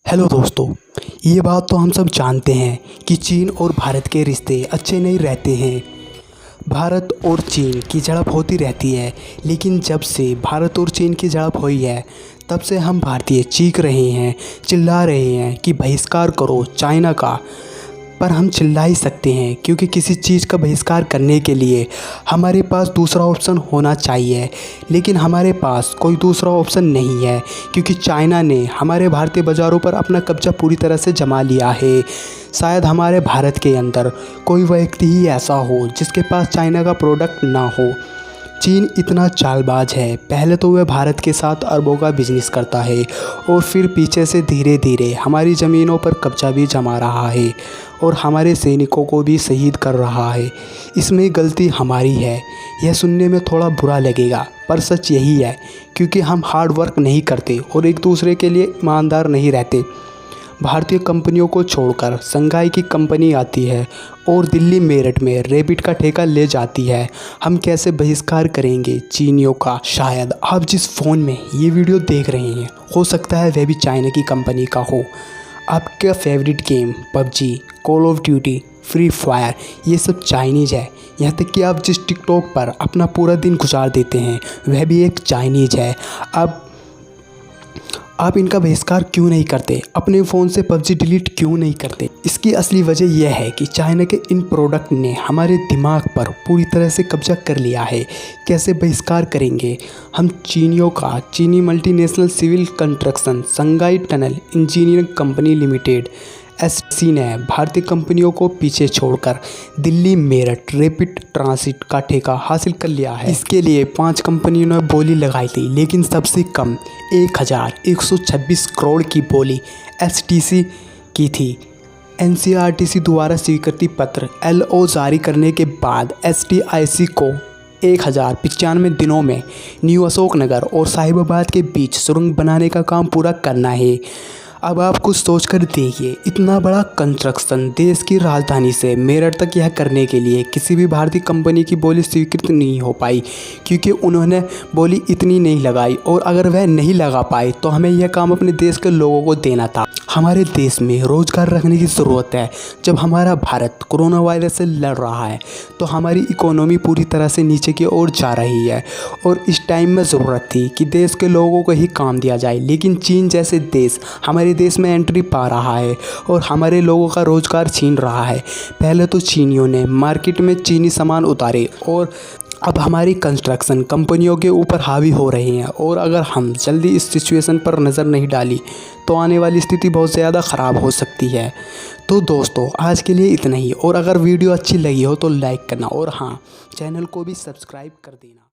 Hello दोस्तों, ये बात तो हम सब जानते हैं कि चीन और भारत के रिश्ते अच्छे नहीं रहते हैं। भारत और चीन की झड़प होती रहती है, लेकिन जब से भारत और चीन की झड़प हुई है तब से हम भारतीय चीख रहे हैं, चिल्ला रहे हैं कि बहिष्कार करो चाइना का। पर हम चिल्ला ही सकते हैं क्योंकि किसी चीज़ का बहिष्कार करने के लिए हमारे पास दूसरा ऑप्शन होना चाहिए, लेकिन हमारे पास कोई दूसरा ऑप्शन नहीं है क्योंकि चाइना ने हमारे भारतीय बाज़ारों पर अपना कब्ज़ा पूरी तरह से जमा लिया है। शायद हमारे भारत के अंदर कोई व्यक्ति ही ऐसा हो जिसके पास चाइना का प्रोडक्ट ना हो। चीन इतना चालबाज है, पहले तो वह भारत के साथ अरबों का बिजनेस करता है और फिर पीछे से धीरे धीरे हमारी ज़मीनों पर कब्जा भी जमा रहा है और हमारे सैनिकों को भी शहीद कर रहा है। इसमें गलती हमारी है। यह सुनने में थोड़ा बुरा लगेगा पर सच यही है क्योंकि हम हार्ड वर्क नहीं करते और एक दूसरे के लिए ईमानदार नहीं रहते। भारतीय कंपनियों को छोड़कर शंघाई की कंपनी आती है और दिल्ली मेरठ में रैपिड का ठेका ले जाती है। हम कैसे बहिष्कार करेंगे चीनियों का? शायद आप जिस फ़ोन में ये वीडियो देख रहे हैं हो सकता है वह भी चाइना की कंपनी का हो। आपका favourite game PUBG, call of duty, free fire ये सब चाइनीज़ है। यहाँ तक कि आप जिस टिकटॉक पर अपना पूरा दिन गुजार देते हैं वह भी एक चाइनीज़ है। आप इनका बहिष्कार क्यों नहीं करते? अपने फ़ोन से पबजी डिलीट क्यों नहीं करते? इसकी असली वजह यह है कि चाइना के इन प्रोडक्ट ने हमारे दिमाग पर पूरी तरह से कब्जा कर लिया है। कैसे बहिष्कार करेंगे हम चीनियों का? चीनी multinational civil construction Shanghai tunnel engineering company limited SC ने भारतीय कंपनियों को पीछे छोड़कर दिल्ली मेरठ रैपिड ट्रांसिट का ठेका हासिल कर लिया है। इसके लिए 5 कंपनियों ने बोली लगाई थी, लेकिन सबसे कम 1126 करोड़ की बोली एसटीसी की थी। एनसीईआरटी द्वारा स्वीकृति पत्र एलओ जारी करने के बाद एसटीआईसी को 1095 दिनों में न्यू अशोकनगर और साहिबाबाद के बीच सुरंग बनाने का काम पूरा करना है। अब आप कुछ सोच कर देखिए, इतना बड़ा कंस्ट्रक्शन देश की राजधानी से मेरठ तक यह करने के लिए किसी भी भारतीय कंपनी की बोली स्वीकृत नहीं हो पाई क्योंकि उन्होंने बोली इतनी नहीं लगाई, और अगर वह नहीं लगा पाए तो हमें यह काम अपने देश के लोगों को देना था। हमारे देश में रोज़गार रखने की ज़रूरत है। जब हमारा भारत कोरोना वायरस से लड़ रहा है तो हमारी इकोनॉमी पूरी तरह से नीचे की ओर जा रही है और इस टाइम में ज़रूरत थी कि देश के लोगों को ही काम दिया जाए, लेकिन चीन जैसे देश हमारे देश में एंट्री पा रहा है और हमारे लोगों का रोज़गार छीन रहा है। पहले तो चीनियों ने मार्केट में चीनी सामान उतारे और अब हमारी कंस्ट्रक्शन कंपनियों के ऊपर हावी हो रहे हैं, और अगर हम जल्दी इस सिचुएशन पर नज़र नहीं डाली तो आने वाली स्थिति बहुत ज़्यादा ख़राब हो सकती है। तो दोस्तों आज के लिए इतना ही, और अगर वीडियो अच्छी लगी हो तो लाइक करना और हाँ, चैनल को भी सब्सक्राइब कर देना।